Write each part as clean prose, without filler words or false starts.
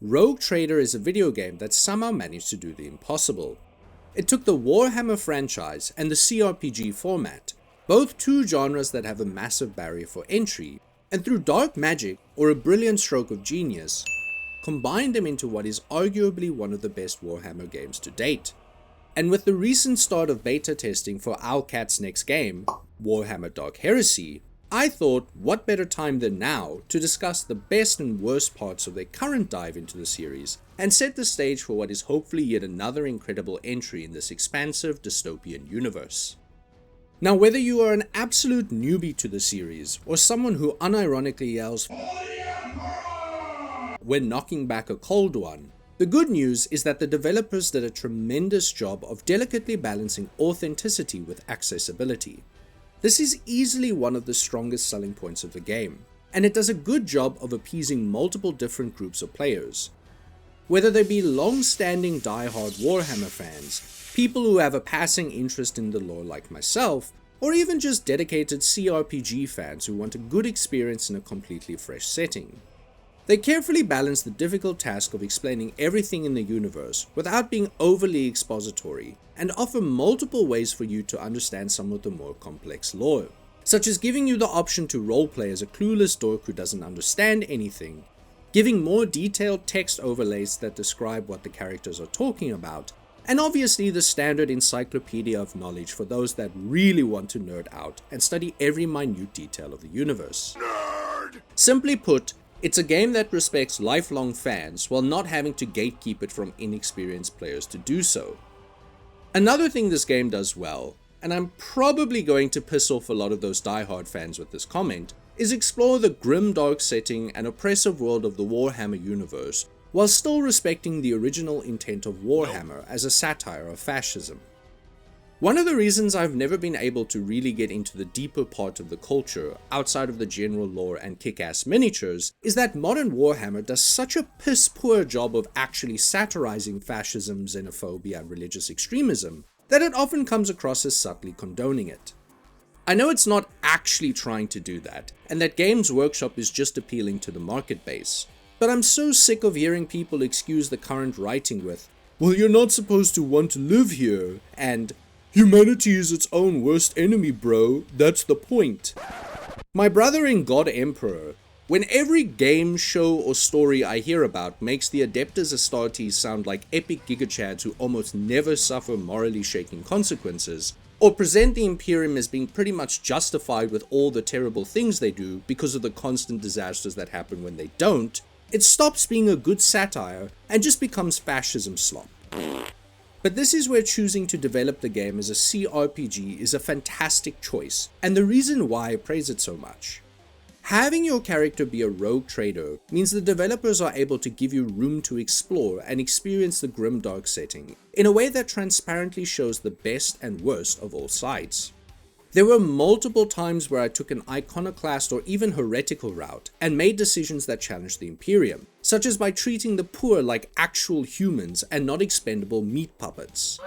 Rogue Trader is a video game that somehow managed to do the impossible. It took the Warhammer franchise and the cRPG format, both two genres that have a massive barrier for entry, and through dark magic or a brilliant stroke of genius, combined them into what is arguably one of the best Warhammer games to date. And with the recent start of beta testing for Owlcat's next game, Warhammer Dark Heresy, I thought what better time than now to discuss the best and worst parts of their current dive into the series and set the stage for what is hopefully yet another incredible entry in this expansive dystopian universe. Now, whether you are an absolute newbie to the series or someone who unironically yells when knocking back a cold one, the good news is that the developers did a tremendous job of delicately balancing authenticity with accessibility. This is easily one of the strongest selling points of the game, and it does a good job of appeasing multiple different groups of players. Whether they be long-standing die-hard Warhammer fans, people who have a passing interest in the lore like myself, or even just dedicated cRPG fans who want a good experience in a completely fresh setting. They carefully balance the difficult task of explaining everything in the universe without being overly expository, and offer multiple ways for you to understand some of the more complex lore, such as giving you the option to roleplay as a clueless dork who doesn't understand anything, giving more detailed text overlays that describe what the characters are talking about, and obviously the standard encyclopedia of knowledge for those that really want to nerd out and study every minute detail of the universe. Nerd! Simply put, it's a game that respects lifelong fans while not having to gatekeep it from inexperienced players to do so. Another thing this game does well, and I'm probably going to piss off a lot of those die-hard fans with this comment, is explore the grimdark setting and oppressive world of the Warhammer universe, while still respecting the original intent of Warhammer as a satire of fascism. One of the reasons I've never been able to really get into the deeper part of the culture outside of the general lore and kick-ass miniatures is that modern Warhammer does such a piss-poor job of actually satirizing fascism, xenophobia, and religious extremism that it often comes across as subtly condoning it. I know it's not actually trying to do that, and that Games Workshop is just appealing to the market base, but I'm so sick of hearing people excuse the current writing with, "Well, you're not supposed to want to live here," and "Humanity is its own worst enemy, bro, that's the point." My brother in God Emperor, when every game, show, or story I hear about makes the Adeptus Astartes sound like epic gigachads who almost never suffer morally shaking consequences, or present the Imperium as being pretty much justified with all the terrible things they do because of the constant disasters that happen when they don't, it stops being a good satire and just becomes fascism slop. But this is where choosing to develop the game as a cRPG is a fantastic choice, and the reason why I praise it so much. Having your character be a rogue trader means the developers are able to give you room to explore and experience the grimdark setting in a way that transparently shows the best and worst of all sides. There were multiple times where I took an iconoclast or even heretical route and made decisions that challenged the Imperium, such as by treating the poor like actual humans and not expendable meat puppets.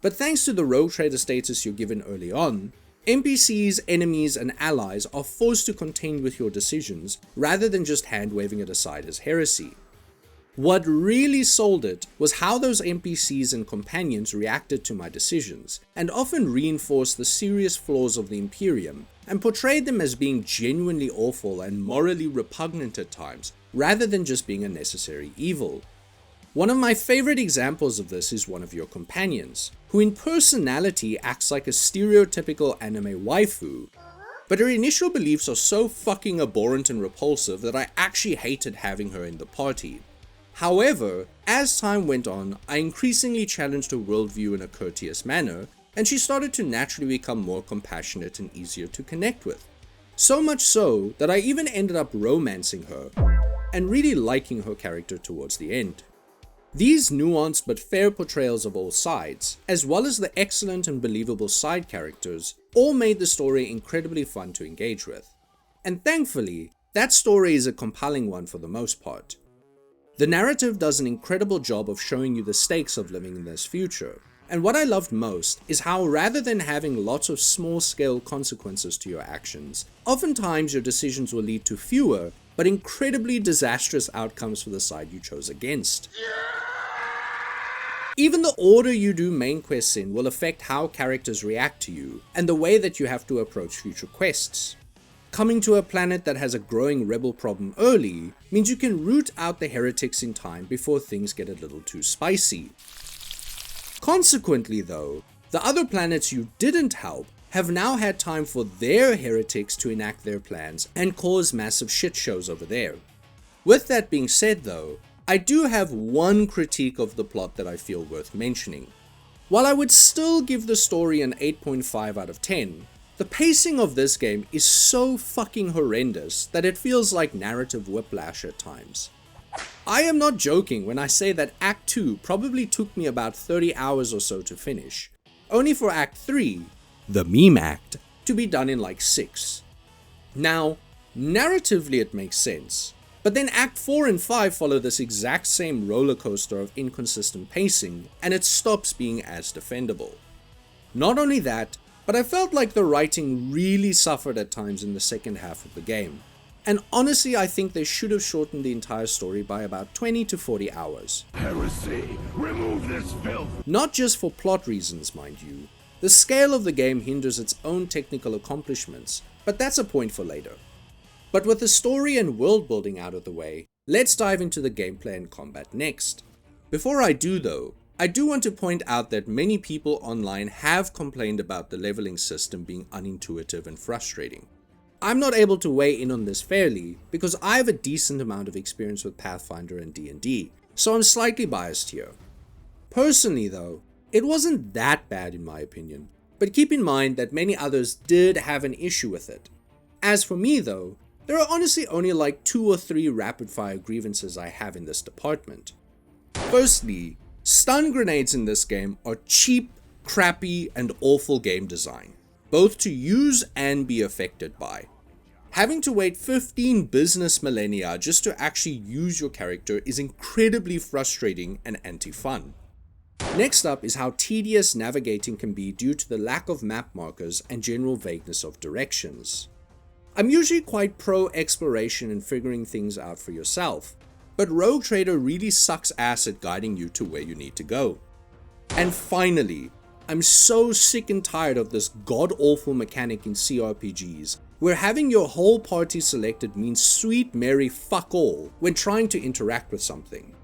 But thanks to the rogue trader status you're given early on, NPCs, enemies, and allies are forced to contend with your decisions rather than just hand-waving it aside as heresy. What really sold it was how those NPCs and companions reacted to my decisions, and often reinforced the serious flaws of the Imperium, and portrayed them as being genuinely awful and morally repugnant at times, rather than just being a necessary evil. One of my favorite examples of this is one of your companions, who in personality acts like a stereotypical anime waifu, but her initial beliefs are so fucking abhorrent and repulsive that I actually hated having her in the party. However, as time went on, I increasingly challenged her worldview in a courteous manner, and she started to naturally become more compassionate and easier to connect with. So much so that I even ended up romancing her, and really liking her character towards the end. These nuanced but fair portrayals of all sides, as well as the excellent and believable side characters, all made the story incredibly fun to engage with. And thankfully, that story is a compelling one for the most part. The narrative does an incredible job of showing you the stakes of living in this future, and what I loved most is how rather than having lots of small-scale consequences to your actions, oftentimes your decisions will lead to fewer, but incredibly disastrous outcomes for the side you chose against. Even the order you do main quests in will affect how characters react to you, and the way that you have to approach future quests. Coming to a planet that has a growing rebel problem early means you can root out the heretics in time before things get a little too spicy. Consequently though, the other planets you didn't help have now had time for their heretics to enact their plans and cause massive shit shows over there. With that being said though, I do have one critique of the plot that I feel worth mentioning. While I would still give the story an 8.5 out of 10, the pacing of this game is so fucking horrendous that it feels like narrative whiplash at times. I am not joking when I say that Act 2 probably took me about 30 hours or so to finish, only for Act 3, the meme act, to be done in like 6. Now, narratively it makes sense, but then Act 4 and 5 follow this exact same roller coaster of inconsistent pacing, and it stops being as defendable. Not only that, but I felt like the writing really suffered at times in the second half of the game. And honestly, I think they should have shortened the entire story by about 20 to 40 hours. Heresy, remove this filth! Not just for plot reasons, mind you. The scale of the game hinders its own technical accomplishments, but that's a point for later. But with the story and world building out of the way, let's dive into the gameplay and combat next. Before I do though, I do want to point out that many people online have complained about the leveling system being unintuitive and frustrating. I'm not able to weigh in on this fairly because I have a decent amount of experience with Pathfinder and D&D, so I'm slightly biased here. Personally though, it wasn't that bad in my opinion, but keep in mind that many others did have an issue with it. As for me though, there are honestly only like 2 or 3 rapid fire grievances I have in this department. Firstly, stun grenades in this game are cheap, crappy, and awful game design, both to use and be affected by. Having to wait 15 business millennia just to actually use your character is incredibly frustrating and anti-fun. Next up is how tedious navigating can be due to the lack of map markers and general vagueness of directions. I'm usually quite pro exploration and figuring things out for yourself, but Rogue Trader really sucks ass at guiding you to where you need to go. And finally, I'm so sick and tired of this god-awful mechanic in cRPGs, where having your whole party selected means sweet merry fuck all when trying to interact with something.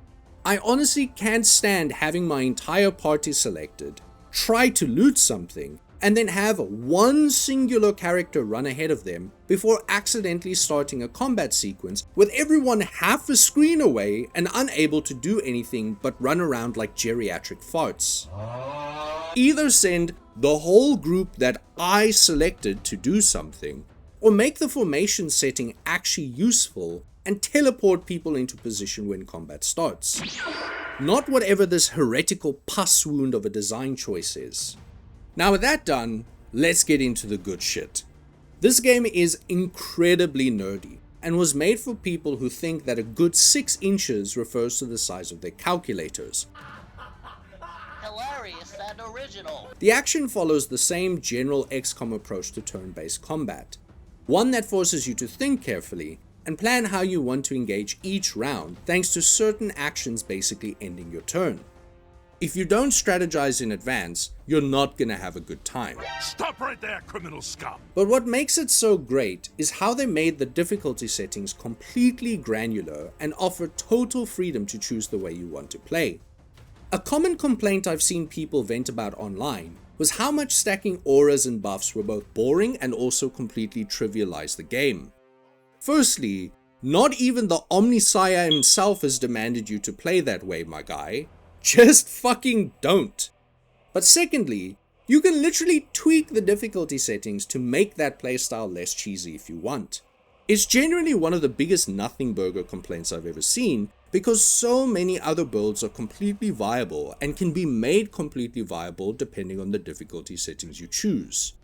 I honestly can't stand having my entire party selected, try to loot something, and then have one singular character run ahead of them before accidentally starting a combat sequence with everyone half a screen away and unable to do anything but run around like geriatric farts. Either send the whole group that I selected to do something, or make the formation setting actually useful and teleport people into position when combat starts. Not whatever this heretical pus wound of a design choice is. Now with that done, let's get into the good shit. This game is incredibly nerdy and was made for people who think that a good 6 inches refers to the size of their calculators. Hilarious and original. The action follows the same general XCOM approach to turn-based combat, one that forces you to think carefully and plan how you want to engage each round thanks to certain actions basically ending your turn. If you don't strategize in advance, you're not gonna have a good time. Stop right there, criminal scum! But what makes it so great is how they made the difficulty settings completely granular and offer total freedom to choose the way you want to play. A common complaint I've seen people vent about online was how much stacking auras and buffs were both boring and also completely trivialized the game. Firstly, not even the Omnisire himself has demanded you to play that way, my guy. Just fucking don't. But secondly, you can literally tweak the difficulty settings to make that playstyle less cheesy if you want. It's genuinely one of the biggest nothing burger complaints I've ever seen, because so many other builds are completely viable and can be made completely viable depending on the difficulty settings you choose.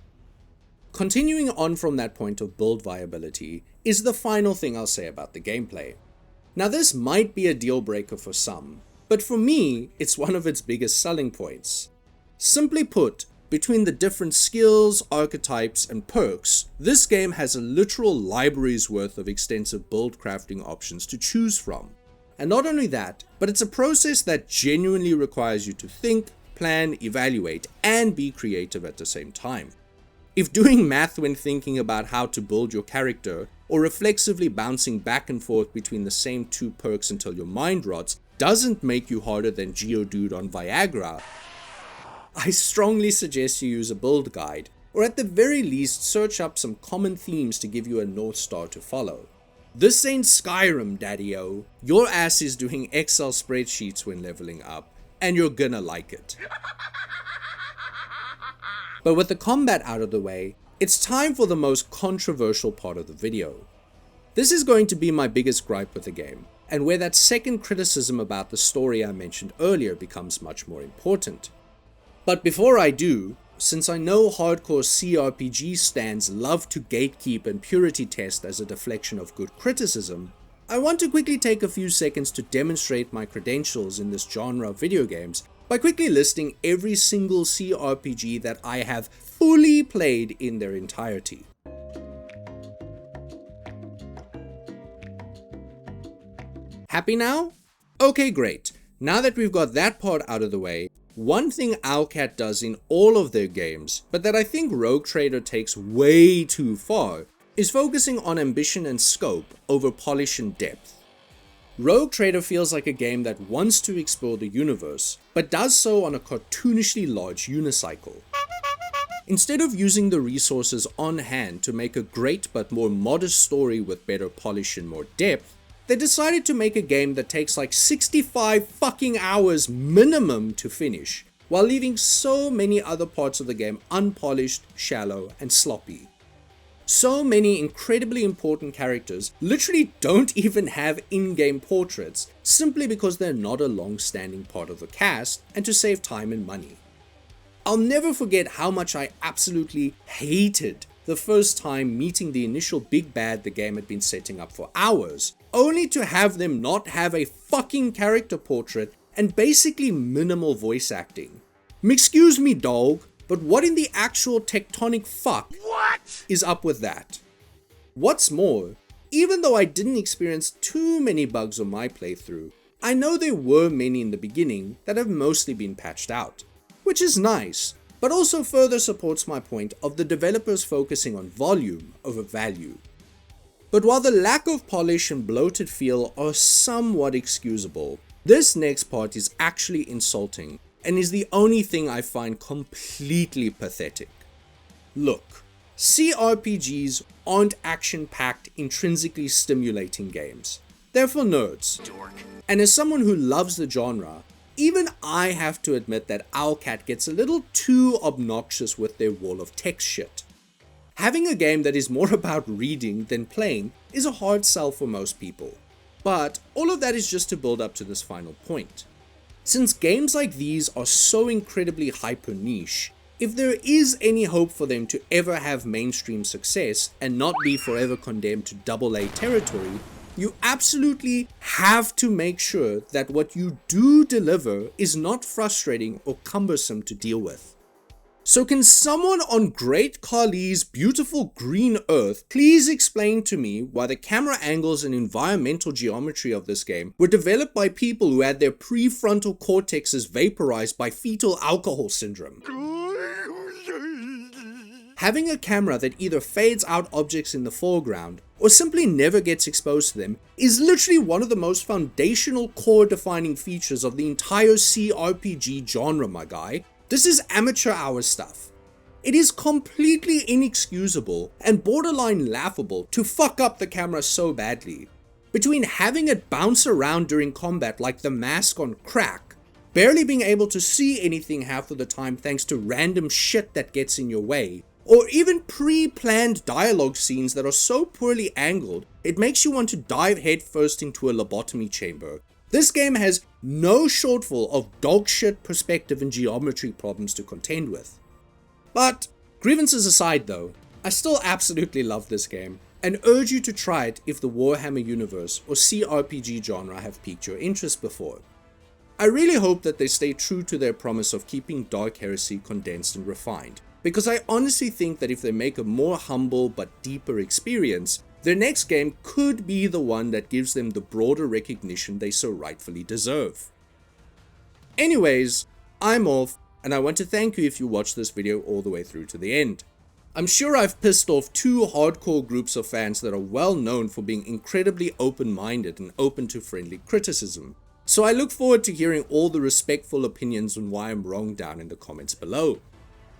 Continuing on from that point of build viability is the final thing I'll say about the gameplay. Now this might be a deal breaker for some, but for me, it's one of its biggest selling points. Simply put, between the different skills, archetypes, and perks, this game has a literal library's worth of extensive build crafting options to choose from. And not only that, but it's a process that genuinely requires you to think, plan, evaluate, and be creative at the same time. If doing math when thinking about how to build your character, or reflexively bouncing back and forth between the same two perks until your mind rots, doesn't make you harder than Geodude on Viagra, I strongly suggest you use a build guide, or at the very least search up some common themes to give you a North Star to follow. This ain't Skyrim, daddy-o. Your ass is doing Excel spreadsheets when leveling up, and you're gonna like it. But with the combat out of the way, it's time for the most controversial part of the video. This is going to be my biggest gripe with the game, and where that second criticism about the story I mentioned earlier becomes much more important. But before I do, since I know hardcore cRPG stans love to gatekeep and purity test as a deflection of good criticism, I want to quickly take a few seconds to demonstrate my credentials in this genre of video games by quickly listing every single cRPG that I have fully played in their entirety. Happy now? Okay, great. Now that we've got that part out of the way, one thing Owlcat does in all of their games, but that I think Rogue Trader takes way too far, is focusing on ambition and scope over polish and depth. Rogue Trader feels like a game that wants to explore the universe, but does so on a cartoonishly large unicycle. Instead of using the resources on hand to make a great but more modest story with better polish and more depth, they decided to make a game that takes like 65 fucking hours minimum to finish, while leaving so many other parts of the game unpolished, shallow, and sloppy. So many incredibly important characters literally don't even have in-game portraits, simply because they're not a long-standing part of the cast, and to save time and money. I'll never forget how much I absolutely hated the first time meeting the initial big bad the game had been setting up for hours, only to have them not have a fucking character portrait and basically minimal voice acting. Excuse me, dog, but what in the actual tectonic fuck is up with that? What's more, even though I didn't experience too many bugs on my playthrough, I know there were many in the beginning that have mostly been patched out, which is nice, but also further supports my point of the developers focusing on volume over value. But while the lack of polish and bloated feel are somewhat excusable, this next part is actually insulting and is the only thing I find completely pathetic. Look, cRPGs aren't action-packed, intrinsically stimulating games. They're for nerds. And as someone who loves the genre, even I have to admit that Owlcat gets a little too obnoxious with their wall of text shit. Having a game that is more about reading than playing is a hard sell for most people. But all of that is just to build up to this final point. Since games like these are so incredibly hyper niche, if there is any hope for them to ever have mainstream success and not be forever condemned to AA territory, you absolutely have to make sure that what you do deliver is not frustrating or cumbersome to deal with. So can someone on Great Khali's beautiful green earth please explain to me why the camera angles and environmental geometry of this game were developed by people who had their prefrontal cortexes vaporized by fetal alcohol syndrome? Having a camera that either fades out objects in the foreground or simply never gets exposed to them is literally one of the most foundational core defining features of the entire cRPG genre, my guy. This is amateur hour stuff. It is completely inexcusable and borderline laughable to fuck up the camera so badly. Between having it bounce around during combat like the mask on crack, barely being able to see anything half of the time thanks to random shit that gets in your way, or even pre-planned dialogue scenes that are so poorly angled it makes you want to dive headfirst into a lobotomy chamber. This game has no shortfall of dogshit perspective and geometry problems to contend with. But grievances aside though, I still absolutely love this game and urge you to try it if the Warhammer universe or cRPG genre have piqued your interest before. I really hope that they stay true to their promise of keeping Dark Heresy condensed and refined, because I honestly think that if they make a more humble but deeper experience, their next game could be the one that gives them the broader recognition they so rightfully deserve. Anyways, I'm off, and I want to thank you if you watched this video all the way through to the end. I'm sure I've pissed off two hardcore groups of fans that are well known for being incredibly open-minded and open to friendly criticism, so I look forward to hearing all the respectful opinions on why I'm wrong down in the comments below.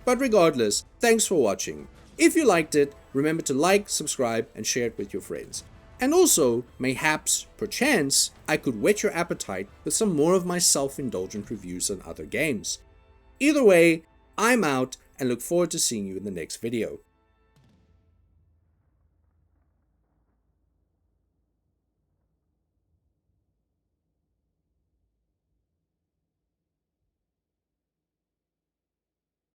But regardless, thanks for watching. If you liked it, remember to like, subscribe, and share it with your friends. And also, mayhaps, perchance, I could whet your appetite with some more of my self-indulgent reviews on other games. Either way, I'm out and look forward to seeing you in the next video.